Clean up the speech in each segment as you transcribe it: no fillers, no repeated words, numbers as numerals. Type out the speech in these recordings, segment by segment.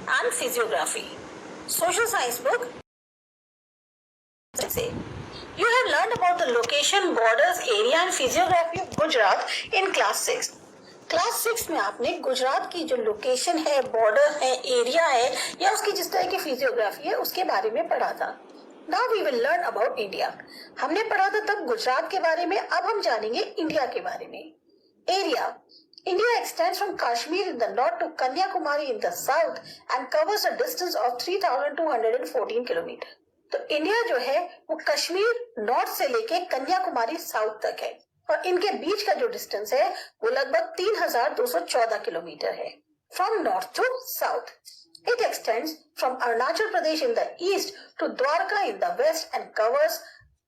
and Physiography. Social science book. You have learned about the location, borders, area and physiography of Gujarat in class 6. Class 6 में आपने गुजरात की जो location है, border है, area है या उसकी जिस तरह की फिजियोग्राफी है उसके बारे में पढ़ा था. Now we will learn about India. हमने पढ़ा था तब गुजरात के बारे में, अब हम जानेंगे इंडिया के बारे में. Area. India extends from Kashmir in the north to Kanyakumari in the south and covers a distance of 3,214 kilometre. तो इंडिया जो है वो कश्मीर नॉर्थ से लेके कन्याकुमारी साउथ तक है और इनके बीच का जो डिस्टेंस है वो लगभग 3,214 किलोमीटर है. From north to south it extends from Arunachal Pradesh in the east to Dwarka in the west and covers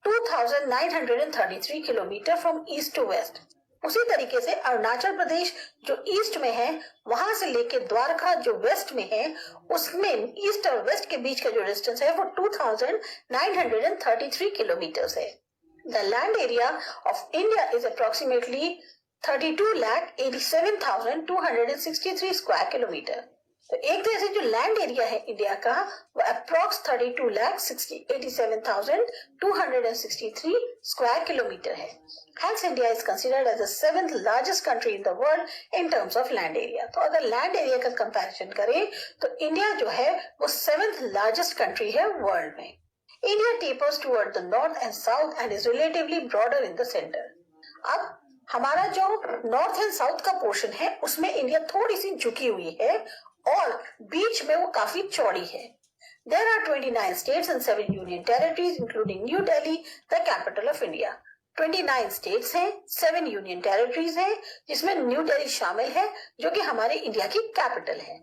2,933 kilometre from east to west. उसी तरीके से अरुणाचल प्रदेश जो ईस्ट में है वहां से लेके द्वारका जो वेस्ट में है उसमें ईस्ट और वेस्ट के बीच का जो डिस्टेंस है वो 2,933 किलोमीटर है. The land area of India is approximately 32,87,263 square kilometre. तो एक तरह से जो लैंड एरिया है इंडिया का वो अप्रोक्स 32,87,263 स्क्वायर किलोमीटर है. Hence, India is considered as the 7th largest country in the world in terms of land area. तो अगर लैंड एरिया का कंपैरिजन करें तो इंडिया जो है वो 7th largest country है वर्ल्ड में. India tapers toward the north and south and is relatively broader in the center. अब हमारा जो नॉर्थ एंड साउथ का पोर्शन है उसमें इंडिया थोड़ी सी झुकी हुई है और बीच में वो काफी चौड़ी है. There are 29 states and 7 union territories including New Delhi, the capital of India. 29 states हैं, 7 यूनियन टेरिटरीज हैं जिसमें न्यू दिल्ली शामिल है जो कि हमारे इंडिया की कैपिटल है.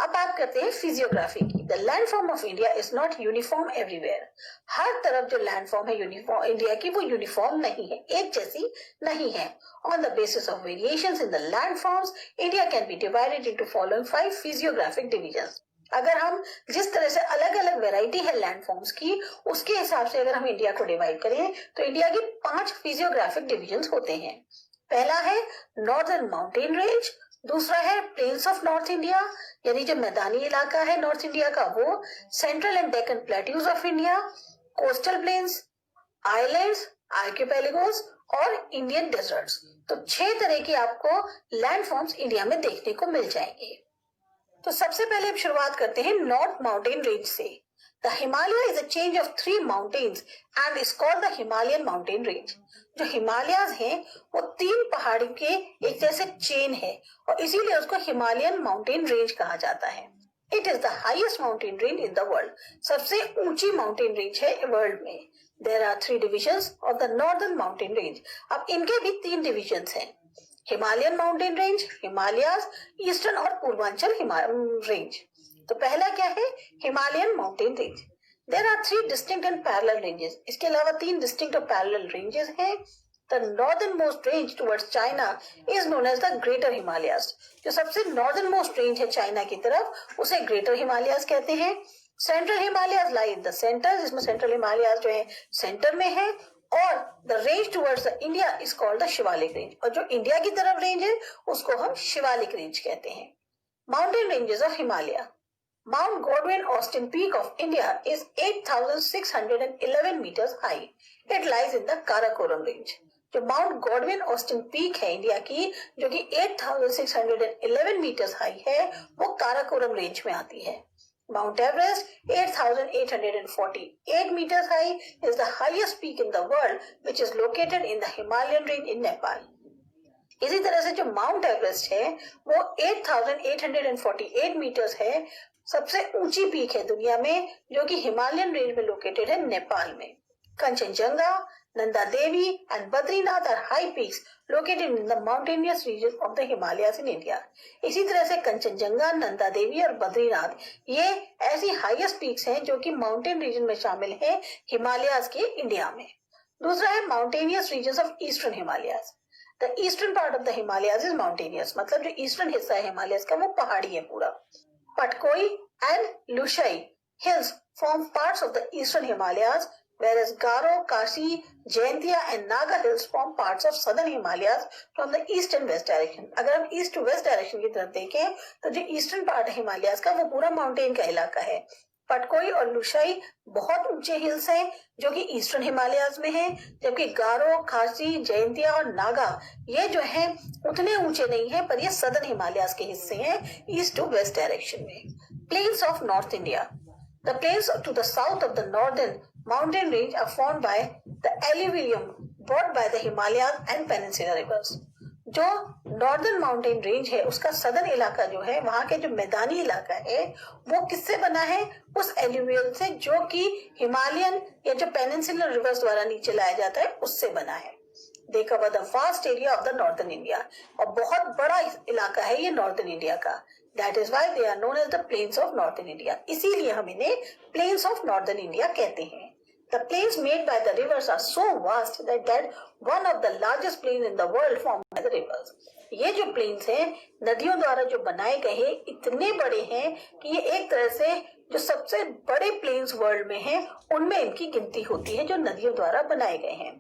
अब बात करते हैं फिजियोग्राफी की. The landform of India is not uniform everywhere. हर तरफ जो लैंडफॉर्म है यूनिफॉर्म इंडिया की वो यूनिफॉर्म नहीं है, एक जैसी नहीं है. On the basis of variations in the landforms India can be divided into following 5 physiographic divisions. अगर हम जिस तरह से अलग अलग वैरायटी है लैंडफॉर्म्स की उसके हिसाब से अगर हम इंडिया को डिवाइड करें तो इंडिया की 5 फिजियोग्राफिक डिवीजन्स होते हैं. पहला है नॉर्दर्न माउंटेन रेंज, दूसरा है प्लेन्स ऑफ नॉर्थ इंडिया यानी जो मैदानी इलाका है नॉर्थ इंडिया का वो, central and Deccan plateaus of India, coastal plains, islands, archipelagos और इंडियन डेजर्ट्स. तो 6 तरह की आपको लैंडफॉर्म्स इंडिया में देखने को मिल जाएंगे. तो सबसे पहले हम शुरुआत करते हैं नॉर्थ माउंटेन रेंज से. The Himalaya is a change of 3 mountains and is called the Himalayan mountain range. जो हिमालयाज हैं वो 3 पहाड़ी के एक जैसे चेन है और इसीलिए उसको हिमालयन माउंटेन रेंज कहा जाता है. It is the highest mountain range in the world. सबसे ऊंची माउंटेन रेंज है वर्ल्ड में. There are 3 divisions of the northern mountain range. अब इनके भी 3 डिविजन्स हैं. Himalayan mountain range, Himalayas, eastern और पूर्वांचल रेंज. तो पहला क्या है Himalayan mountain range. There are 3 distinct and parallel ranges. इसके अलावा 3 डिस्टिंक्ट और पैरेलल रेंजेस हैं. The northern most range towards China is known as the greater Himalayas. जो सबसे नॉर्दर्न मोस्ट रेंज है चाइना की तरफ उसे ग्रेटर हिमालयाज कहते हैं. Central Himalayas lie in the centre, जिसमें सेंट्रल हिमालयाज जो है सेंटर में है. और the range towards India is called the Shivalik range. और जो इंडिया की तरफ रेंज है उसको हम शिवालिक रेंज कहते हैं. Mountain ranges of Himalaya. Mount Godwin Austen peak of India is 8,611 meters high. It lies in the Karakoram range. जो माउंट गॉडविन ऑस्टिन पीक है इंडिया की जो कि 8,611 meters हाई है वो काराकोरम रेंज में आती है. Mount Everest, 8,848 meters high, is the highest peak in the world, which is located in the Himalayan range in Nepal. इसी तरह से जो माउंट एवरेस्ट है वो 8,848 meters है, सबसे ऊंची पीक है दुनिया में जो कि हिमालयन रेंज में लोकेटेड है नेपाल में. Kanchenjunga, Nanda Devi and Badrinath are high peaks located in the mountainous region of the Himalayas in India. इसी तरह से कंचनजंगा, नंदा देवी और बद्रीनाथ ये ऐसी हाईएस्ट पीक्स हैं जो कि माउंटेन रीजन में शामिल है हिमालयाज के इंडिया में. दूसरा है mountainous region of eastern Himalayas. The eastern part of the Himalayas is mountainous. मतलब जो ईस्टर्न हिस्सा है हिमालयाज का वो पहाड़ी है पूरा. Patkai and Lushai hills form parts of the eastern Himalayas. whereas Garo, Kashi, Jaintia and Naga hills form parts of southern Himalayas from the east and west direction. अगर हम ईस्ट टू वेस्ट डायरेक्शन की तरफ देखें तो जो ईस्टर्न पार्ट है हिमालयाज का वो पूरा माउंटेन का इलाका है। पटकोई और लुशाई बहुत ऊंचे हिल्स हैं जो कि ईस्टर्न हिमालयाज में हैं, जबकि गारो, खासी, जयंतिया और नागा ये जो है उतने ऊंचे नहीं है, पर ये सदर्न हिमालयाज के हिस्से हैं ईस्ट टू वेस्ट डायरेक्शन में। Plains of north India. The plains to the south of the northern mountain range are formed by the alluvium brought by the Himalayas and Peninsula rivers. जो northern mountain range है उसका southern इलाका जो है, वहां के जो मैदानी इलाका है वो किससे बना है? उस एल्यूवियल से जो कि हिमालयन या जो पेनिनसुलर रिवर्स द्वारा नीचे लाया जाता है उससे बना है। They cover the vast area of the northern India. और बहुत बड़ा इलाका है ये नॉर्दर्न इंडिया का। That is why they are known as the plains of northern India. इसीलिए हम इन्हें plains of northern India कहते हैं। The plains made by the rivers are so vast that one of the largest plains in the world formed by the rivers. ये जो planes हैं नदियों द्वारा जो बनाए गए हैं इतने बड़े हैं कि ये एक तरह से जो सबसे बड़े प्लेन्स वर्ल्ड में हैं उनमें इनकी गिनती होती है जो नदियों द्वारा बनाए गए हैं।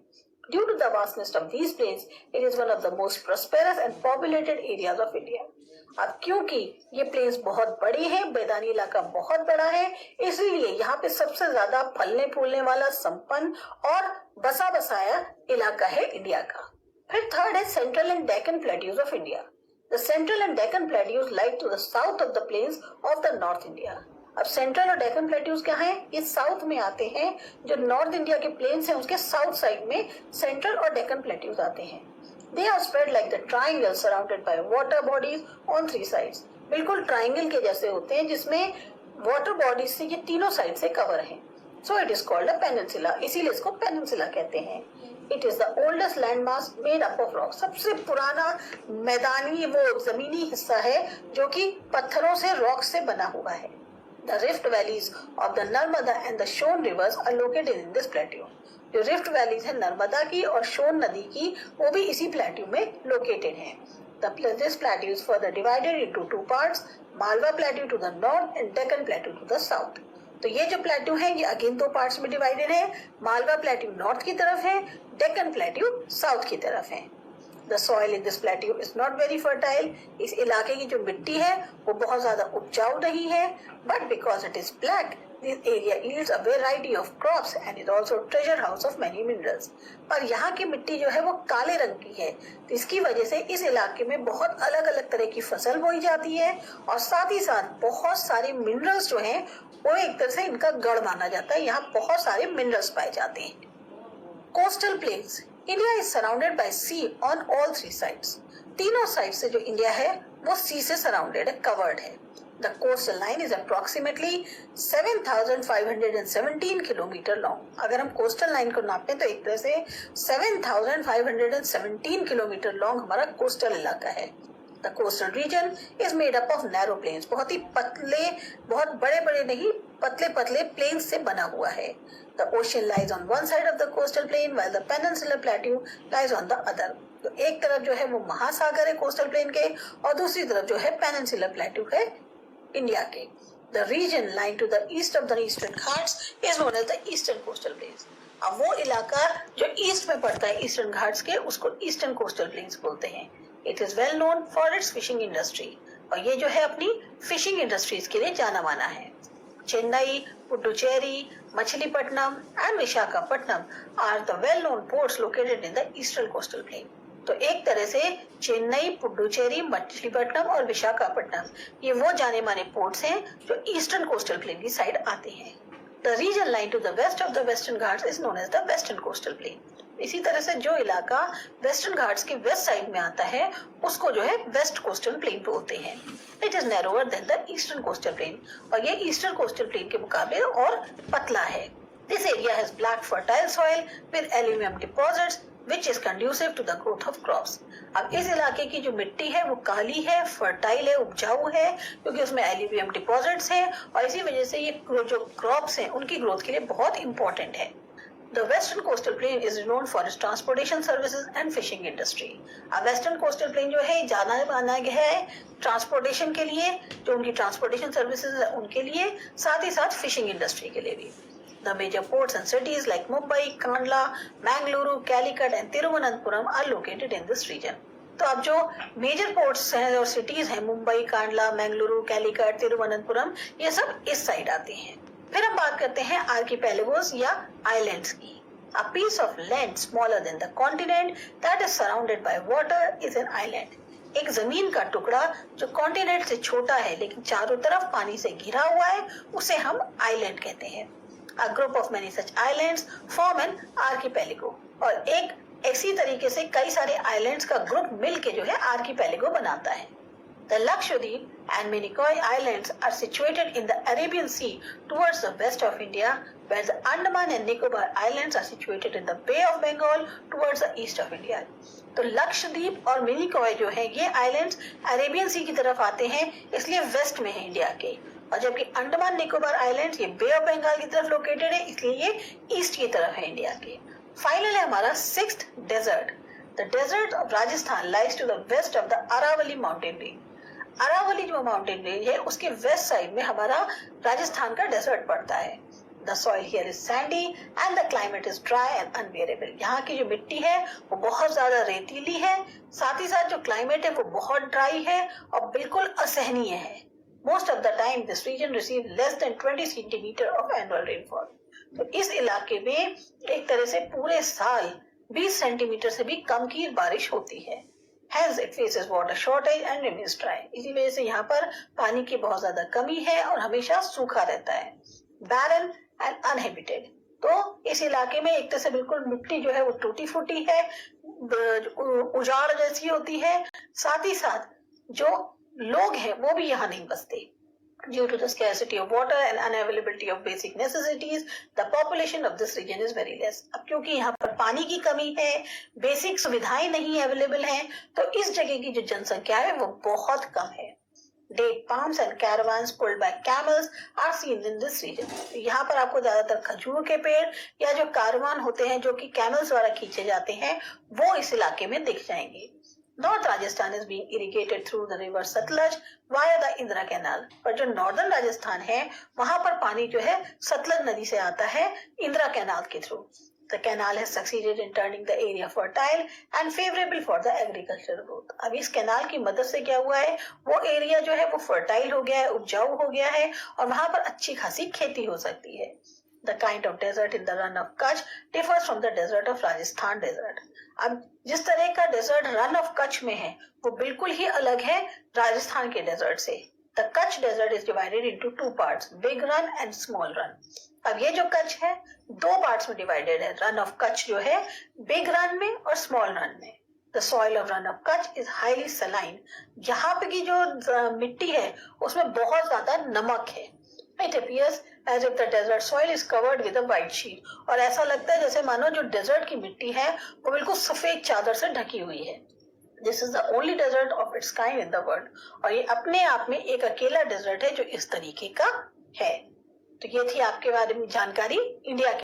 Due to the vastness of these plains, it is one of the most prosperous and populated areas of India. अब क्योंकि ये प्लेन्स बहुत बड़ी है, मैदानी इलाका बहुत बड़ा है, इसलिए यहाँ पे सबसे ज्यादा फलने फूलने वाला संपन्न और बसा बसाया इलाका है इंडिया का। फिर थर्ड है central and Deccan plateaus of India. The central and Deccan plateaus like to the south of the plains of the north India. अब सेंट्रल और डेक्कन प्लेट्यूज क्या है? ये साउथ में आते हैं। जो नॉर्थ इंडिया के प्लेन्स हैं उसके साउथ साइड में सेंट्रल और डेक्कन प्लेट्यूज आते हैं। They are spread like the triangle surrounded by water bodies on three sides. बिल्कुल ट्राइंगल के जैसे होते हैं जिसमें वाटर बॉडीज से ये तीनों साइड से कवर है। So it is called a peninsula. इसीलिए इसको पेनिनसुला कहते हैं। It is the oldest landmass made up of rock. सबसे पुराना मैदानी वो जमीनी हिस्सा है जो कि पत्थरों से रॉक से बना हुआ है। The rift valleys of the Narmada and the Shon rivers are located in this plateau. जो रिफ्ट वैलीज है नर्मदा की और शोन नदी की वो भी इसी प्लेट्यू में लोकेटेड है। This plateau is further divided into two parts, Malwa Plateau to the north and Deccan Plateau to the south. तो ये जो प्लेट्यू है ये अगेन दो पार्ट्स में डिवाइडेड है। मालवा प्लेट्यू नॉर्थ की तरफ है, डेक्कन प्लेट्यू साउथ की तरफ है। The soil in this plateau is not very fertile. इस इलाके की जो मिट्टी है वो बहुत ज्यादा उपजाऊ नहीं है, but because it is black, this area yields a variety of crops and is also treasure house of many minerals. पर यहाँ की मिट्टी जो है वो काले रंग की है, तो इसकी वजह से इस इलाके में बहुत अलग अलग तरह की फसल बोई जाती है और साथ ही साथ बहुत सारे मिनरल्स जो हैं वो एक तरह से इनका गढ़ माना जाता है। यहाँ बहुत सारे मिनरल्स पाए जाते हैं। Coastal plains. India is surrounded by sea on all three sides. तीनों साइड से जो इंडिया है वो सी से सराउंडेड है, कवर्ड है। The coastal line is approximately 7,517 kilometre long. अगर हम कोस्टल लाइन को नापें तो एक तरह से 7,517 किलोमीटर लॉन्ग हमारा कोस्टल इलाका है। The coastal region is made up of narrow plains. बहुत ही पतले, बहुत बड़े बड़े नहीं, पतले पतले प्लेन्स से बना हुआ है। The ocean lies on one side of the coastal plain while the peninsular plateau lies on the other. तो एक तरफ जो है वो महासागर है कोस्टल प्लेन के और दूसरी तरफ जो है पेनिनसुलर प्लेट्यू है इंडिया के। The region lying to the east of the eastern Ghats is known as the eastern coastal plains. अब वो इलाका जो ईस्ट में पड़ता है ईस्टर्न घाट्स के उसको ईस्टर्न कोस्टल प्लेन्स बोलते हैं। It is well known for its fishing industry. और ये जो है अपनी फिशिंग इंडस्ट्रीज के लिए जाना माना है। Chennai, Puducherry, Machilipatnam and Visakhapatnam are the well-known ports located in the eastern coastal plain. तो एक तरह से चेन्नई, पुडुचेरी, मछलीपट्टनम और विशाखापट्टनम ये वो जाने माने पोर्ट्स हैं जो ईस्टर्न कोस्टल प्लेन की साइड आते हैं। The region lying to the west of the Western Ghats is known as the Western Coastal Plain. इसी तरह से जो इलाका वेस्टर्न घाट्स के वेस्ट साइड में आता है उसको जो है वेस्ट कोस्टल प्लेन बोलते हैं। It is narrower than the eastern coastal plain और ये ईस्टर्न कोस्टल प्लेन के मुकाबले और पतला है। This area has black fertile soil with aluminium deposits which is conducive to the growth of crops. अब इस इलाके की जो मिट्टी है वो काली है, फर्टाइल है, उपजाऊ है क्योंकि उसमें एल्यूमिनियम डिपॉजिट्स हैं और इसी वजह से ये जो क्रॉप्स हैं उनकी ग्रोथ के लिए बहुत इंपॉर्टेंट है। The Western Coastal Plain is known for its transportation services and fishing industry. अब वेस्टर्न कोस्टल प्लेन जो है जाना माना गया है ट्रांसपोर्टेशन के लिए, जो उनकी ट्रांसपोर्टेशन सर्विसेज है उनके लिए, साथ ही साथ फिशिंग इंडस्ट्री के लिए भी। The major ports and cities like Mumbai, Kandla, Mangaluru, Calicut and Thiruvananthapuram are located in this region. तो अब जो मेजर पोर्ट्स हैं और सिटीज हैं मुंबई, कांडला, मैंगलुरु, कैलिकट, तिरुवनंतपुरम, ये सब इस साइड आते हैं। फिर हम बात करते हैं आर्किपेलागोस या आइलैंड्स की। A piece of land smaller than the continent that is surrounded by water is an island. एक जमीन का टुकड़ा जो कॉन्टिनेंट से छोटा है लेकिन चारों तरफ पानी से घिरा हुआ है, उसे हम आइलैंड कहते हैं। A group of many such islands form an archipelago. और एक ऐसी तरीके से कई सारे आइलैंड्स का ग्रुप मिलके जो है आर्किपेलागो बनाता है। The Lakshadweep and Minicoy Islands are situated in the Arabian Sea towards the west of India, where the Andaman and Nicobar Islands are situated in the Bay of Bengal towards the east of India. तो लक्षद्वीप और मिनिकॉय जो है ये islands Arabian सी की तरफ आते हैं, इसलिए वेस्ट में है इंडिया के, और जबकि अंडमान निकोबार आइलैंड्स ये बे ऑफ बंगाल की तरफ लोकेटेड है, इसलिए ये ईस्ट की तरफ है इंडिया के। फाइनल है हमारा sixth desert. The desert of Rajasthan lies to the west of the Aravalli mountain range. Aravalli जो माउंटेन रेंज है उसके वेस्ट साइड में हमारा राजस्थान का डेजर्ट पड़ता है। The soil here is sandy and the climate is dry and unbearable. यहाँ की जो मिट्टी है वो बहुत ज्यादा रेतीली है, साथ ही साथ जो क्लाइमेट है वो बहुत ड्राई है और बिल्कुल असहनीय है। Most of the time this region receives less than 20 centimeter of annual rainfall. तो इस इलाके में एक तरह से पूरे साल 20 सेंटीमीटर से भी कम की बारिश होती है। Hence it faces water shortage and remains dry. इसी वजह से यहाँ पर पानी की बहुत ज्यादा कमी है और हमेशा सूखा रहता है। Barren and uninhabited. तो इस इलाके में एक तरह से बिल्कुल मिट्टी जो है वो टूटी फूटी है, उजाड़ जैसी होती है, साथ ही साथ जो लोग हैं वो भी यहाँ नहीं बसते। Due to the scarcity of water and unavailability of basic necessities, the population of this region is very less. अब क्योंकि यहाँ पर पानी की कमी है, बेसिक सुविधाएं नहीं अवेलेबल हैं, तो इस जगह की जो जनसंख्या है वो बहुत कम है। Date palms and caravans pulled by camels are seen in this region. यहाँ पर आपको ज्यादातर खजूर के पेड़ या जो कारवान होते हैं जो कि कैमल्स द्वारा खींचे जाते हैं वो इस इलाके में दिख जाएंगे। North Rajasthan is being irrigated through the river Satluj via the Indra Canal. पर जो नॉर्दर्न राजस्थान है वहां पर पानी जो है सतलज नदी से आता है इंदिरा कैनाल के through. The canal has succeeded in turning the area fertile and favorable for the agricultural growth. अब इस कैनाल की मदद से क्या हुआ है, वो एरिया जो है वो फर्टाइल हो गया है, उपजाऊ हो गया है और वहां पर अच्छी खासी खेती हो सकती है। The kind of desert in the run of Kutch differs from the desert of Rajasthan desert. अब जिस तरह का डेजर्ट रन ऑफ कच्छ में है वो बिल्कुल ही अलग है राजस्थान के डेजर्ट से। The Kutch desert is divided into two parts, big run and small run. अब ये जो कच्छ है दो पार्ट्स में डिवाइडेड है। रन ऑफ कच्छ जो है बिग रन में और स्मॉल रन में। The soil of run of Kutch is highly saline. यहाँ पे की जो मिट्टी है उसमें बहुत ज्यादा नमक है। It appears as if the desert soil is covered with a white sheet. और ऐसा लगता है जैसे मानो जो डेजर्ट की मिट्टी है वो बिल्कुल सफेद चादर से ढकी हुई है। This is the only desert of its kind in the world. और ये अपने आप में एक अकेला डेजर्ट है जो इस तरीके का है। तो ये थी आपके बारे में जानकारी इंडिया के